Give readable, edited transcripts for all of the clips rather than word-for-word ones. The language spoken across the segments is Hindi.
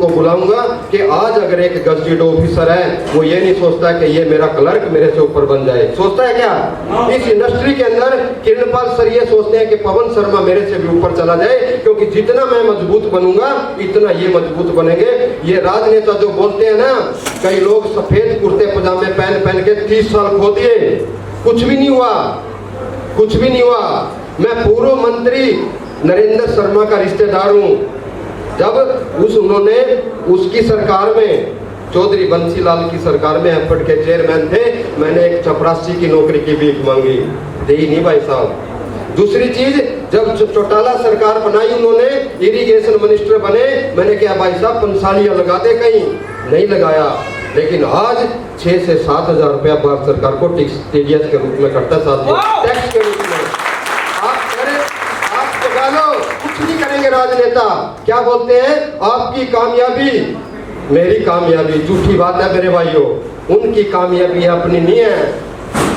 उनको बुलाऊंगा कि आज अगर एक गजटेड ऑफिसर है वो ये नहीं सोचता कि ये मेरा क्लर्क मेरे से ऊपर बन जाए, सोचता है क्या? इस इंडस्ट्री के अंदर किरणपाल सर ये सोचते हैं कि पवन शर्मा मेरे से भी ऊपर चला जाए, क्योंकि जितना मैं मजबूत बनूंगा इतना ये मजबूत बनेंगे। ये राजनेता जो बोलते हैं ना, कई लोग सफेद कुर्ते पजामे पहन के 30 साल खो दिए, कुछ भी नहीं हुआ, कुछ भी नहीं हुआ। मैं पूर्व मंत्री नरेंद्र शर्मा का रिश्तेदार हूँ। जब उन्होंने उसकी सरकार में, चौधरी बंसीलाल की सरकार में एफर्ट के चेयरमैन थे, मैंने एक चपरासी की नौकरी की भीख मांगी, दी नहीं भाई साहब। दूसरी चीज, जब चौटाला सरकार बनाई उन्होंने, इरिगेशन मिनिस्टर बने, मैंने कहा भाई साहब पंसालियां लगा दे, कहीं नहीं लगाया। लेकिन आज 6 से 7 हजार रुपया भारत सरकार को टीडीएस के रूप में करता है, टैक्स के रूप में। आप जगा लो, कुछ नहीं करेंगे राजनेता। क्या बोलते हैं? आपकी कामयाबी मेरी कामयाबी। झूठी बात है मेरे भाइयों, उनकी कामयाबी अपनी नहीं है।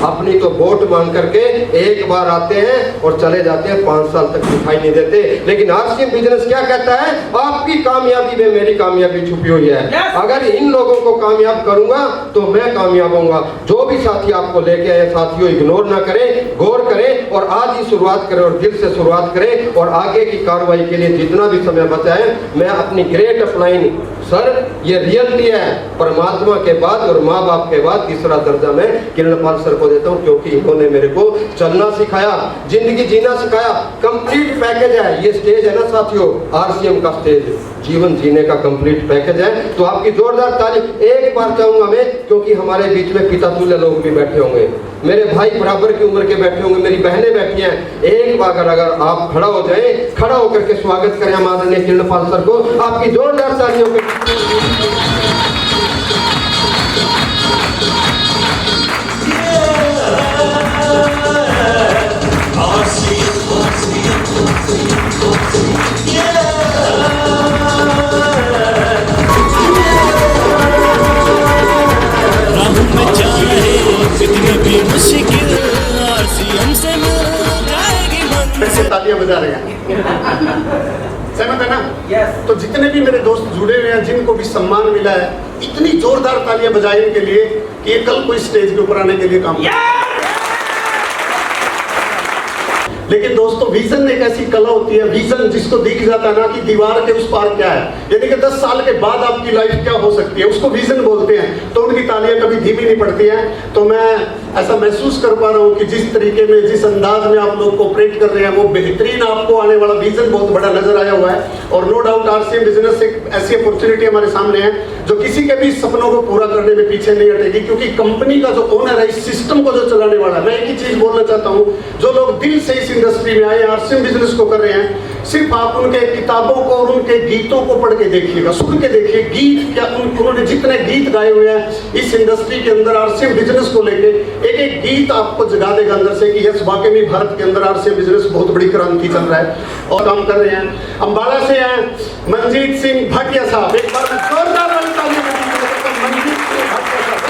अपनी तो वोट मांग करके एक बार आते हैं और चले जाते हैं, 5 साल तक दिखाई नहीं देते। लेकिन आरसीएम बिजनेस क्या कहता है? आपकी कामयाबी में मेरी कामयाबी छुपी हुई है। अगर इन लोगों को कामयाब करूंगा तो मैं कामयाब होऊंगा। जो भी साथी आपको लेके आए, साथियों इग्नोर ना करें, गौर करें और आज ही शुरुआत करें और दिल से शुरुआत करें। और आगे की कार्रवाई के लिए जितना भी समय बचा है, मैं अपनी ग्रेट अपलाइन सर, ये रियलिटी है, परमात्मा के बाद और माँ बाप के बाद तीसरा दर्जा मैं किरणपाल सर को देता हूँ, क्योंकि इन्होंने मेरे को चलना सिखाया, जिंदगी जीना सिखाया। कंप्लीट पैकेज है ये स्टेज है ना साथियों, आरसीएम का स्टेज, जीवन जीने का कंप्लीट पैकेज है। तो आपकी जोरदार ताली एक बार चाहूंगा मैं, क्योंकि हमारे बीच में पिता तुल्य लोग भी बैठे होंगे, मेरे भाई बराबर की उम्र के बैठे होंगे, मेरी बहनें बैठी हैं। एक बार अगर आप खड़ा हो जाए, खड़ा होकर के स्वागत करें आदरणीय किरणपाल सर को, आपकी जोरदार तालियों के। तालियां बजा रहे हैं, सहमत है ना? तो जितने भी मेरे दोस्त जुड़े हुए हैं, जिनको भी सम्मान मिला है, इतनी जोरदार तालियां बजाएं इनके लिए कि ये कल कोई स्टेज के ऊपर आने के लिए काम लेकिन दोस्तों, विजन एक ऐसी कला होती है, विजन जिसको दिख जाता है ना कि दीवार के उस पार क्या है, यानी कि 10 साल के बाद आपकी लाइफ क्या हो सकती है, उसको विजन बोलते हैं। तो उनकी तालियां कभी धीमी नहीं पड़ती हैं। तो मैं ऐसा महसूस कर पा रहा हूँ कि जिस तरीके में, जिस अंदाज में आप लोग कोऑपरेट कर रहे हैं, वो बेहतरीन आपको आने वाला विजन बहुत बड़ा नजर आया हुआ है। और नो डाउट आरसीएम बिजनेस एक ऐसी अपॉर्चुनिटी हमारे सामने है जो किसी के भी सपनों को पूरा करने में पीछे नहीं हटेगी, क्योंकि कंपनी का जो ओनर है, इस सिस्टम को जो चलाने वाला है, मैं एक ही चीज बोलना चाहता हूँ, जो लोग दिल से इस इंडस्ट्री में आए, आरसीएम बिजनेस को कर रहे हैं, सिर्फ आप उनके किताबों को और उनके गीतों को पढ़ के देखिएगा, सुन के देखिए गीत क्या, उन्होंने जितने गीत गाए हुए हैं इस इंडस्ट्री के अंदर आरसीएम बिजनेस को लेके, एक एक गीत आपको जगा देगा अंदर से कि यस, वाकई में भारत के अंदर आरसीएम बिजनेस बहुत बड़ी क्रांति चल रहा है और काम कर रहे हैं। अंबाला से हैं मनजीत सिंह भाटिया साहब, एक बार जोरदार तालियां बजाइए मनजीत सिंह भाटिया साहब।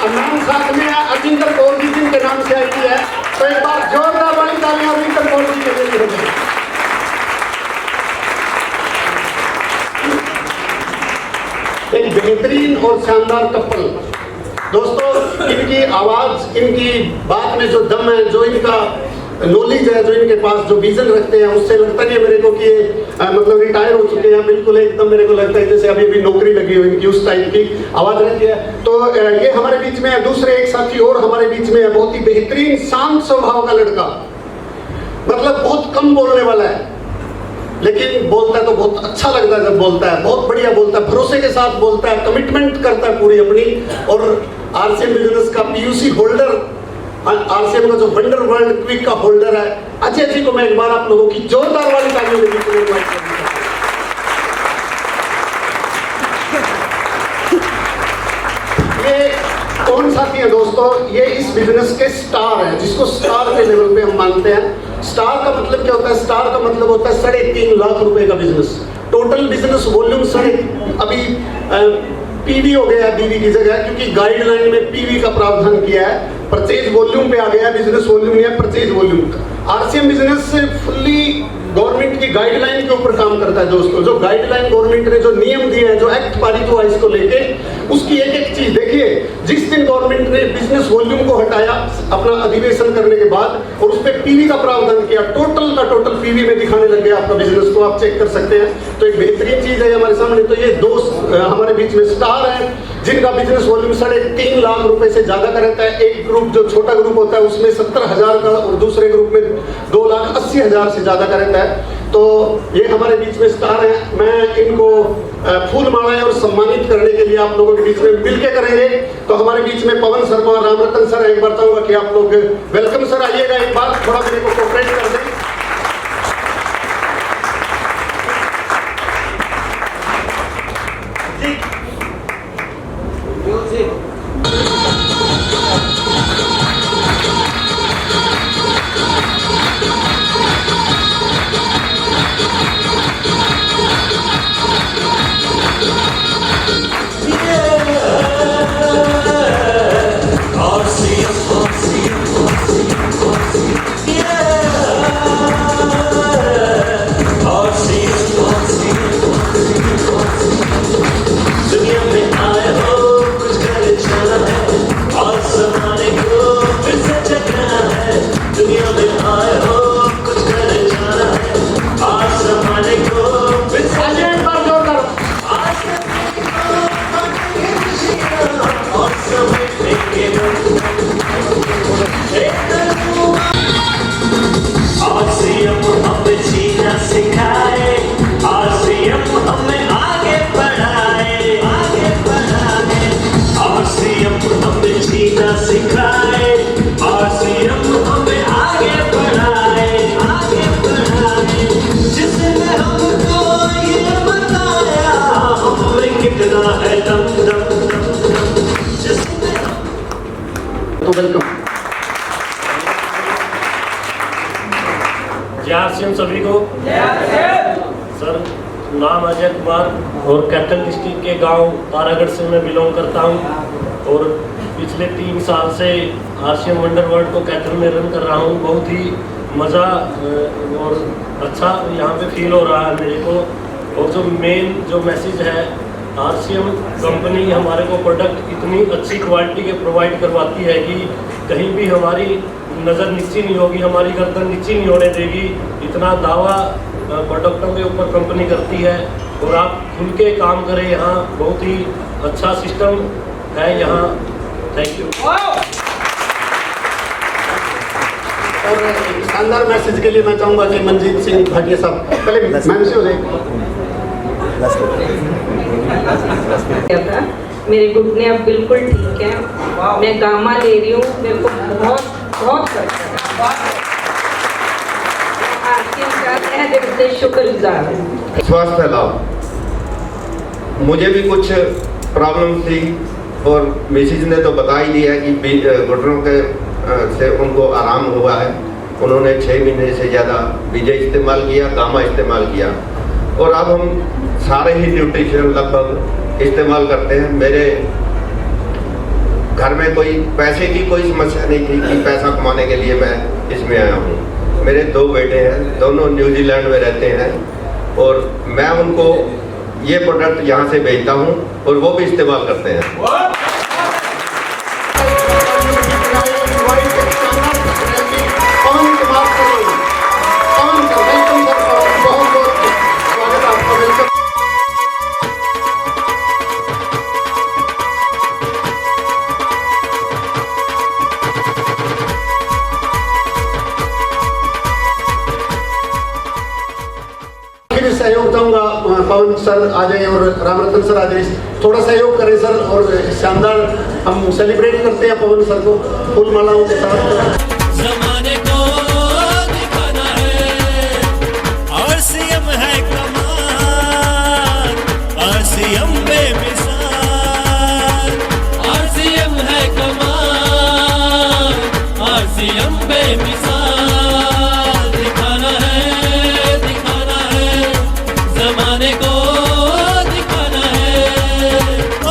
नाम साथ में है अजिंदर कौर जी, जिनके नाम से आई है, तो एक बार जोरदार वाली तालियां अजिंदर कौर जी के लिए होगी। एक बेहतरीन और शानदार कपल दोस्तों, इनकी आवाज, इनकी बात में जो दम है, जो इनका नॉलेज है, जो इनके पास जो विजन रखते हैं, उससे लगता नहीं है मेरे को कि ये मतलब रिटायर हो चुके हैं, बिल्कुल एकदम मेरे को लगता है जैसे अभी अभी नौकरी लगी हुई इनकी, उस टाइप की आवाज रहती है। तो ये हमारे बीच में है। दूसरे एक साथी और हमारे बीच में है, बहुत ही बेहतरीन शांत स्वभाव का लड़का, मतलब बहुत कम बोलने वाला है, लेकिन बोलता है तो बहुत अच्छा लगता है जब बोलता है, बहुत बढ़िया बोलता है, भरोसे के साथ बोलता है, कमिटमेंट करता है पूरी अपनी। और आरसीएम बिजनेस का पीयूसी होल्डर, आरसीएम का जो वंडर वर्ल्ड क्विक का होल्डर है, अजय जी को मैं एक बार आप लोगों की जोरदार वाली तालियों में इनवाइट करना चाहता हूं। ये कौन साथी है दोस्तों? ये इस बिजनेस के स्टार हैं, जिसको स्टार के लेवल पे हम मानते हैं। स्टार का मतलब क्या होता है? स्टार का मतलब होता है 3.5 लाख रुपए का बिजनेस, टोटल बिजनेस वॉल्यूम अभी पीवी हो गया है बीवी की जगह, क्योंकि गाइडलाइन में पीवी का प्रावधान किया है। परचेज वॉल्यूम पे आ गया, बिजनेस वॉल्यूम नहीं है, purchase volume. RCM business fully guideline के ऊपर काम करता है दोस्तों। जो गाइडलाइन गवर्नमेंट ने जो नियम दिए हैं, जो एक्ट पारित हुआ इसको लेके, उसकी एक एक चीज देखिए। जिस दिन गवर्नमेंट ने बिजनेस वॉल्यूम को हटाया अपना अधिवेशन करने के बाद और उस पर पीवी का प्रावधान किया, टोटल का टोटल पीवी में दिखाने लग गया आपका बिजनेस को, आप चेक कर सकते हैं। तो एक बेहतरीन चीज है हमारे सामने। तो ये दो हमारे बीच में स्टार हैं जिनका बिजनेस वॉल्यूम 3.5 लाख रुपए से ज्यादा का रहता है। एक ग्रुप जो छोटा ग्रुप होता है उसमें 70,000 का और दूसरे ग्रुप में 2,80,000 से ज्यादा का रहता है। तो ये हमारे बीच में स्टार हैं। मैं इनको फूल मालाएं और सम्मानित करने के लिए आप लोगों के बीच में मिलके करेंगे। तो हमारे बीच में पवन शर्मा और रामरतन सर, एक बार चाहूंगा कि आप लोग वेलकम सर, आइएगा एक बार, थोड़ा मेरे को कोऑपरेट कर दें। सभी को सर, नाम अजय कुमार और कैथल डिस्ट्रिक्ट के गांव तारागढ़ से मैं बिलोंग करता हूं और पिछले 3 साल से आरसीएम वंडर वर्ल्ड को कैथल में रन कर रहा हूं। बहुत ही मज़ा और अच्छा यहाँ पे फील हो रहा है मेरे को। और जो मेन जो मैसेज है, आरसीएम कंपनी हमारे को प्रोडक्ट इतनी अच्छी क्वालिटी के प्रोवाइड करवाती है कि कहीं भी हमारी नज़र नीची नहीं होगी, हमारी गर्दन नीची नहीं होने देगी। इतना दावा प्रोडक्टों के ऊपर कंपनी करती है और आप खुल के काम करें। यहाँ बहुत ही अच्छा सिस्टम है यहाँ। Thank you. और शानदार मैसेज के लिए मैं चाहूँगा कि मंजीत सिंह भाटिया साहब पहले मैम से हो जाएगी। मेरे घुटने अब बिल्कुल ठीक है, मैं गामा ले रही हूँ, मेरे को बहुत फर्क है। शुक्रगुजार हूँ। स्वास्थ्य लाभ, मुझे भी कुछ प्रॉब्लम थी और मिसिज ने तो बता ही दिया कि घुटनों के से उनको आराम हुआ है। उन्होंने 6 महीने से ज़्यादा विजय इस्तेमाल किया, गामा इस्तेमाल किया और अब हम सारे ही न्यूट्रिशन लगभग इस्तेमाल करते हैं। मेरे घर में कोई पैसे की कोई समस्या नहीं थी कि पैसा कमाने के लिए मैं इसमें आया हूँ। मेरे 2 बेटे हैं, दोनों न्यूजीलैंड में रहते हैं और मैं उनको ये प्रोडक्ट यहाँ से भेजता हूँ और वो भी इस्तेमाल करते हैं। सहयोग चाहूंगा, पवन सर आ जाए और रामरतन सर आ जाए, थोड़ा सहयोग करें सर और शानदार हम सेलिब्रेट करते हैं पवन सर को फूल मालाओं के साथ। ज़माने को दिखाना है, आरसीएम है कमाल, आरसीएम बेमिसाल, आरसीएम है कमाल, आरसीएम बेमिसाल। ज़माने को दिखाना है। ओ,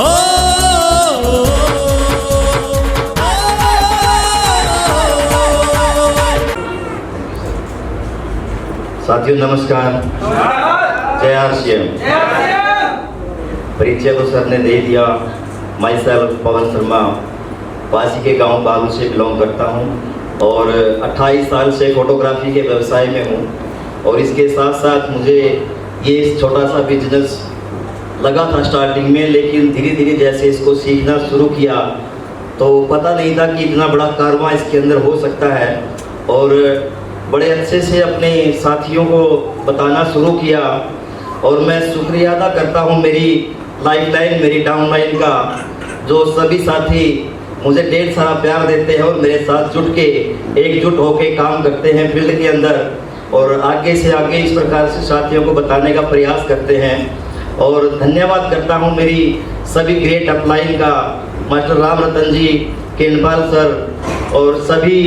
ओ, ओ, ओ, साथियों नमस्कार, जय आरसीएम। परिचय तो सर ने दे दिया। माई सेल्फ पवन शर्मा, पासी के गांव बालू से बिलोंग करता हूं और 28 साल से फोटोग्राफी के व्यवसाय में हूं। और इसके साथ साथ मुझे ये छोटा सा बिजनेस लगा था स्टार्टिंग में, लेकिन धीरे धीरे जैसे इसको सीखना शुरू किया तो पता नहीं था कि इतना बड़ा कारवां इसके अंदर हो सकता है। और बड़े अच्छे से अपने साथियों को बताना शुरू किया। और मैं शुक्रिया अदा करता हूँ मेरी लाइफलाइन, मेरी डाउनलाइन का, जो सभी साथी मुझे ढेर सारा प्यार देते हैं और मेरे साथ जुट के एकजुट होके काम करते हैं फील्ड के अंदर, और आगे से आगे इस प्रकार से साथियों को बताने का प्रयास करते हैं। और धन्यवाद करता हूँ मेरी सभी ग्रेट अपलाइन का, मास्टर राम रतन जी, केनपाल सर और सभी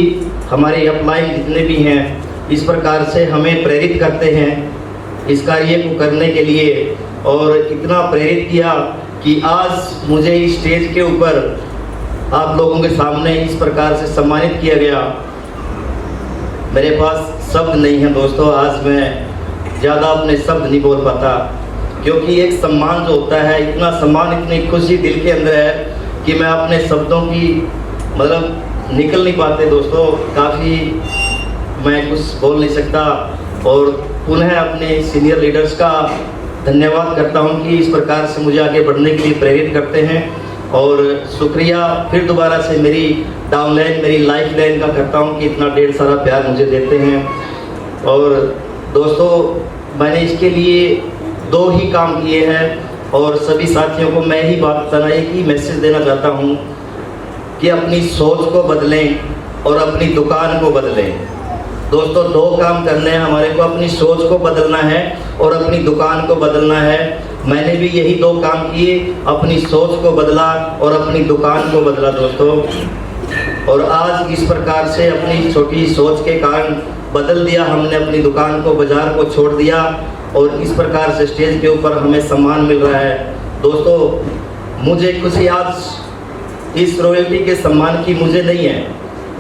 हमारे अपलाइन जितने भी हैं, इस प्रकार से हमें प्रेरित करते हैं इस कार्य को करने के लिए। और इतना प्रेरित किया कि आज मुझे इस स्टेज के ऊपर आप लोगों के सामने इस प्रकार से सम्मानित किया गया। मेरे पास शब्द नहीं है दोस्तों, आज मैं ज़्यादा अपने शब्द नहीं बोल पाता, क्योंकि एक सम्मान जो होता है, इतना सम्मान, इतनी खुशी दिल के अंदर है कि मैं अपने शब्दों की मतलब निकल नहीं पाते दोस्तों। काफ़ी मैं कुछ बोल नहीं सकता। और पुनः अपने सीनियर लीडर्स का धन्यवाद करता हूं कि इस प्रकार से मुझे आगे बढ़ने के लिए प्रेरित करते हैं। और शुक्रिया फिर दोबारा से मेरी डाउनलाइन, मेरी लाइफ लाइन का करता हूं कि इतना ढेर सारा प्यार मुझे देते हैं। और दोस्तों मैंने इसके लिए 2 ही काम किए हैं और सभी साथियों को मैं ही बात बताना, एक ही मैसेज देना चाहता हूं कि अपनी सोच को बदलें और अपनी दुकान को बदलें। दोस्तों 2 काम करने हैं हमारे को, अपनी सोच को बदलना है और अपनी दुकान को बदलना है। मैंने भी यही 2 काम किए, अपनी सोच को बदला और अपनी दुकान को बदला दोस्तों। और आज इस प्रकार से अपनी छोटी सोच के कारण बदल दिया हमने अपनी दुकान को, बाजार को छोड़ दिया और इस प्रकार से स्टेज के ऊपर हमें सम्मान मिल रहा है। दोस्तों मुझे खुशी आज इस रॉयल्टी के सम्मान की मुझे नहीं है,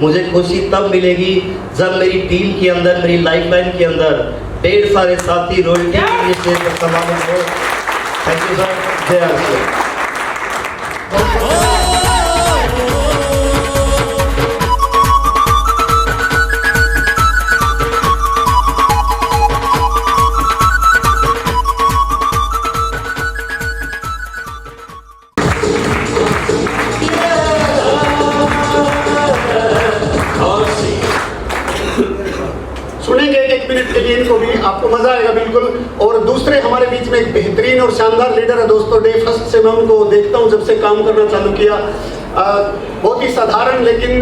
मुझे खुशी तब मिलेगी जब मेरी टीम के अंदर, मेरी लाइफलाइन के अंदर ढेर सारे साथी रॉयल्टी के स्टेज पर सम्मानित हो। थैंक यू सर, जय आरसीएम। सुनेंगे 1 मिनट के लिए इनको भी, आपको मजा आएगा बिल्कुल। और दूसरे हमारे बीच में एक बेहतरीन और शानदार लीडर है दोस्तों। डे फर्स्ट से मैं उनको देखता हूँ, जब से काम करना चालू किया। बहुत ही साधारण लेकिन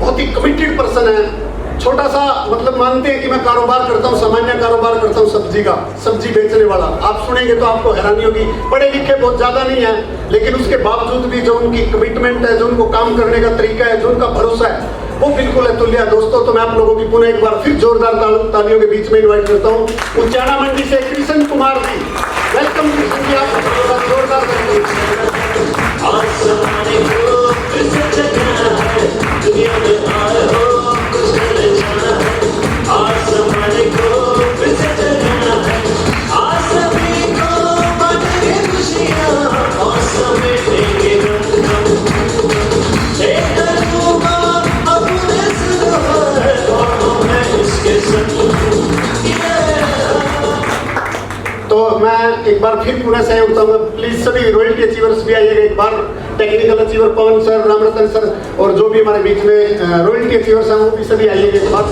बहुत ही कमिटेड पर्सन है। छोटा सा मतलब मानते हैं कि मैं कारोबार करता हूँ, सामान्य कारोबार करता हूँ सब्जी का, सब्जी बेचने वाला। आप सुनेंगे तो आपको हैरानी होगी। पढ़े लिखे बहुत ज़्यादा नहीं है, लेकिन उसके बावजूद भी जो उनकी कमिटमेंट है, जो उनको काम करने का तरीका है, जो उनका भरोसा है, वो बिल्कुल अतुल्य है दोस्तों। तो मैं आप लोगों की पुनः एक बार फिर जोरदार तालियों के बीच में इन्वाइट करता हूँ उच्चाना मंडी से कृष्ण कुमार जी। वेलकम कृष्ण जी, आप जोरदार तो मैं एक बार फिर पुनः सहयोग चाहूँगा। प्लीज सभी रॉयल्टी अचीवर्स भी आइएगा एक बार। टेक्निकल अचीवर पवन सर, रामरतन सर और जो भी हमारे बीच में रॉयल्टी अचीवर्स हैं वो भी सभी आइएगा एक बार।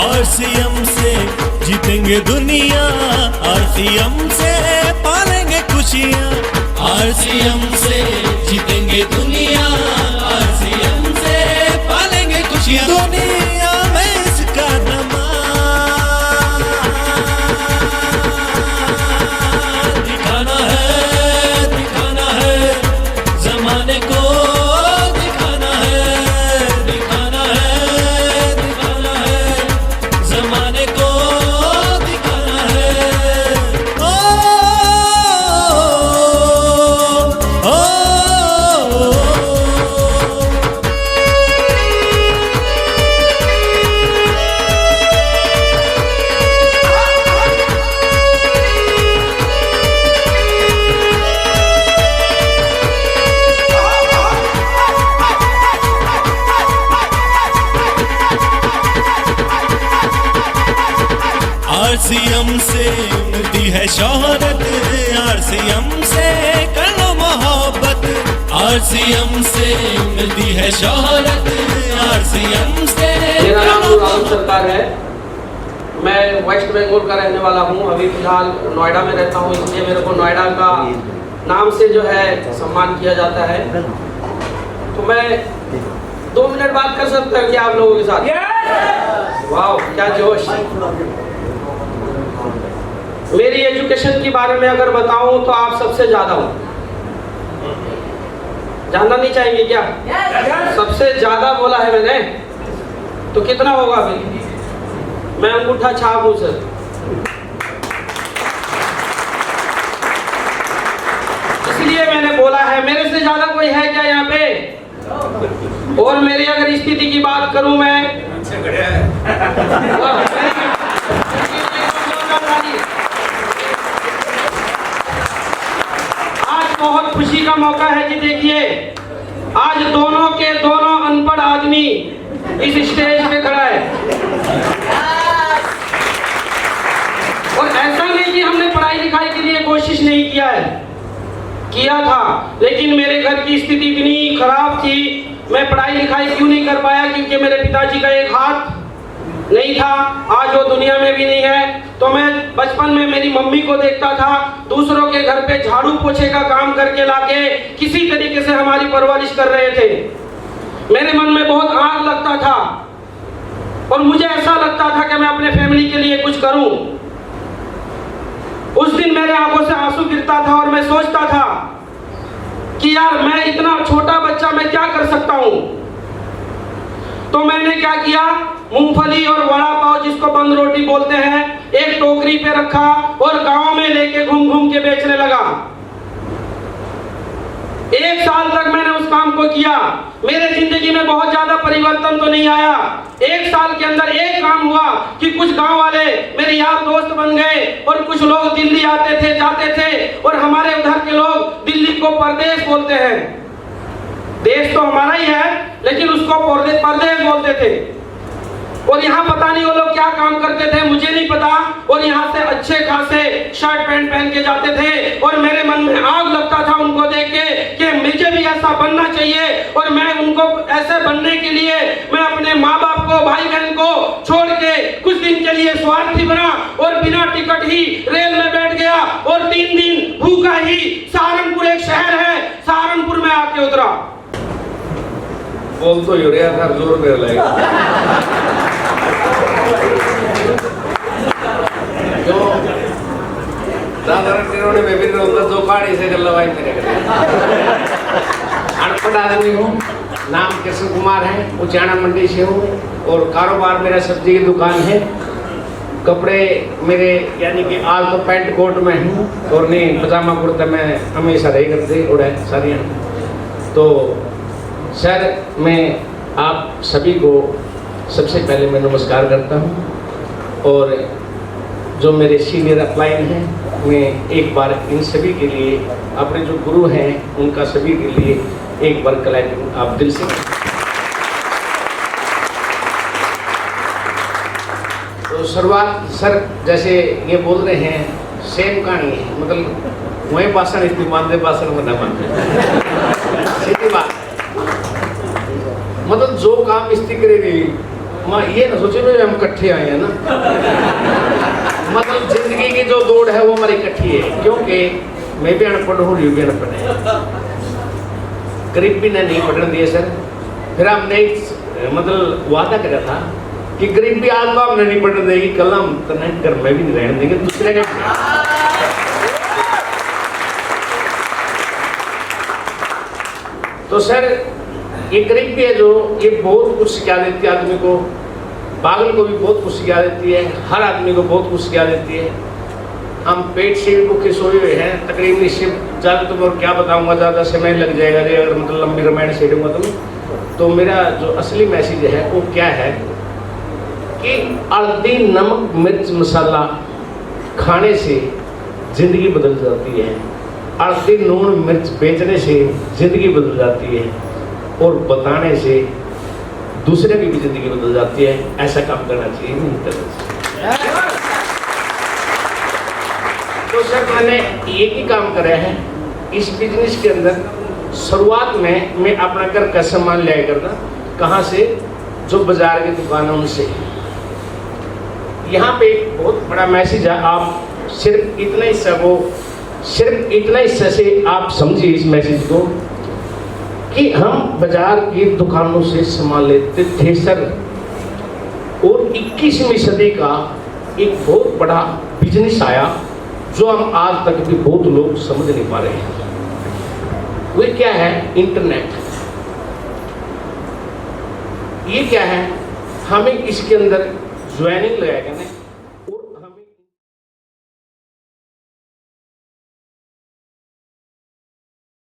आरसीएम से जीतेंगे दुनिया, आरसीएम से पालेंगे खुशियाँ, आरसीएम से जीतेंगे दुनिया, आरसीएम से पालेंगे खुशियाँ। दुनिया में इसका दिखाना है जमाने को, दिखाना है जमाने को, दिखाना है। ओ RCM से मिलती है शोहरत, RCM से कर लो मोहब्बत, RCM से मिलती है शोहरत, RCM से मेरा नाम राहुल सरकार है। मैं वेस्ट बंगाल का रहने वाला हूँ। अभी फिलहाल नोएडा में रहता हूँ, इसलिए मेरे को नोएडा का नाम से जो है सम्मान किया जाता है। तो मैं 2 मिनट बात कर सकता हूँ क्या आप लोगों के साथ? वाह, क्या जोश। मेरी एजुकेशन के बारे में अगर बताऊं तो आप सबसे ज्यादा हो। जानना नहीं चाहेंगे क्या? सबसे ज्यादा बोला है मैंने, तो कितना होगा अभी? मैं अंगूठा छाप हूं सर। इसलिए मैंने बोला है। मेरे से ज्यादा कोई है क्या यहाँ पे? और मेरी अगर स्थिति की बात करूं मैं, आज बहुत खुशी का मौका है जी। देखिए, आज दोनों के दोनों अनपढ़ आदमी इस स्टेज पे खड़ा है। और ऐसा नहीं कि हमने पढ़ाई लिखाई के लिए कोशिश नहीं किया है, किया था, लेकिन मेरे घर की स्थिति इतनी खराब थी। मैं पढ़ाई लिखाई क्यों नहीं कर पाया? क्योंकि मेरे पिताजी का एक हाथ नहीं था, आज वो दुनिया में भी नहीं है। तो मैं बचपन में मेरी मम्मी को देखता था, दूसरों के घर पे झाड़ू पोछे का काम करके लाके किसी तरीके से हमारी परवरिश कर रहे थे। मेरे मन में बहुत आग लगता था और मुझे ऐसा लगता था कि मैं अपने फैमिली के लिए कुछ करूं। उस दिन मेरे आंखों से आंसू गिरता था और मैं सोचता था कि यार, मैं इतना छोटा बच्चा, मैं क्या कर सकता हूं? तो मैंने क्या किया, मूंगफली और वड़ा पाव, जिसको बंद रोटी बोलते हैं, एक टोकरी पे रखा और गांव में लेके घूम घूम के बेचने लगा। 1 साल तक मैंने उस काम को किया। मेरे जिंदगी में बहुत ज्यादा परिवर्तन तो नहीं आया। 1 साल के अंदर एक काम हुआ कि कुछ गांव वाले मेरे यार दोस्त बन गए और कुछ लोग दिल्ली आते थे, जाते थे। और हमारे उधर के लोग दिल्ली को परदेश बोलते हैं। देश तो हमारा ही है, लेकिन उसको परदेश बोलते थे। और यहाँ पता नहीं वो लोग क्या काम करते थे, मुझे नहीं पता। और यहाँ से अच्छे खासे शर्ट पैंट पहन के जाते थे और मेरे मन में आग लगता था उनको देख के कि मुझे भी ऐसा बनना चाहिए। और मैं उनको ऐसे बनने के लिए मैं अपने माँ बाप को, भाई बहन को छोड़ के कुछ दिन के लिए स्वार्थी बना और बिना टिकट ही रेल में बैठ गया और 3 दिन भूखा ही सहारनपुर, एक शहर है, सहारनपुर में आके उतरा। बोल तो यूरिया था, जोर मेरे लगेगा। में भी जो पानी से अनपढ़ आदमी हूँ, नाम कृष्ण कुमार है, उचाना मंडी से हूँ और कारोबार मेरा सब्जी की दुकान है। कपड़े मेरे यानी कि आज तो पैंट कोट में हूँ और नहीं पजामा कुर्ता में हमेशा रही करते उड़े सारी। तो सर, मैं आप सभी को सबसे पहले मैं नमस्कार करता हूँ और जो मेरे सीनियर अपलाइन हैं, मैं एक बार इन सभी के लिए, अपने जो गुरु हैं उनका सभी के लिए एक बार कलेक्ट आप दिल से। तो शुरुआत सर जैसे ये बोल रहे हैं, सेम कहानी है, मतलब वही भाषण इस्तेमाल दे, भाषण बना सीधी बात। मतलब जो काम इस्ती करेगी, मैं ये ना सोचे भाई हम इकट्ठे आए हैं ना। मतलब जिंदगी की जो दौड़ है वो हमारी इकट्ठी है, क्योंकि मैं भी अनपढ़ हूँ, यू भी अनपढ़ है। गरीबी ने नहीं पढ़ने दिए सर। फिर हमने मतलब वादा करा था कि गरीबी आज तो हमने नहीं पढ़ने देगी, कल हम तो नहीं घर में भी नहीं रहने देंगे, दूसरे का। तो सर ये गरीबी है जो ये बहुत कुछ सिखा देती है आदमी को, पागल को भी बहुत कुछ सिखा देती है, हर आदमी को बहुत कुछ सिखा देती है। हम पेट से भी भूखे सोए हुए हैं तकरीबन, इससे ज़्यादा तो और क्या बताऊंगा, ज़्यादा समय लग जाएगा रे अगर मतलब लंबी रामायण छेड़ूंगा तो मेरा जो असली मैसेज है वो क्या है कि हल्दी, नमक, मिर्च, मसाला खाने से ज़िंदगी बदल जाती है। हल्दी, नून, मिर्च बेचने से ज़िंदगी बदल जाती है और बताने से दूसरे की भी ज़िंदगी बदल जाती है। ऐसा काम करना चाहिए नहीं करना चाहिए। तो सर मैंने एक ही काम करा है इस बिजनेस के अंदर। शुरुआत में मैं अपना घर का सामान लिया करता, कहाँ से, जो बाजार की दुकानों उनसे। यहाँ पे एक बहुत बड़ा मैसेज है, आप सिर्फ इतना हिस्सा को, सिर्फ इतना हिस्सा से आप समझिए इस मैसेज को, कि हम बाजार की दुकानों से सामान लेते थे सर, और 21वीं सदी का एक बहुत बड़ा बिजनेस आया जो हम आज तक भी बहुत लोग समझ नहीं पा रहे हैं। वो क्या है? इंटरनेट। ये क्या है? हमें इसके अंदर ज्वाइनिंग लगाएगा ना,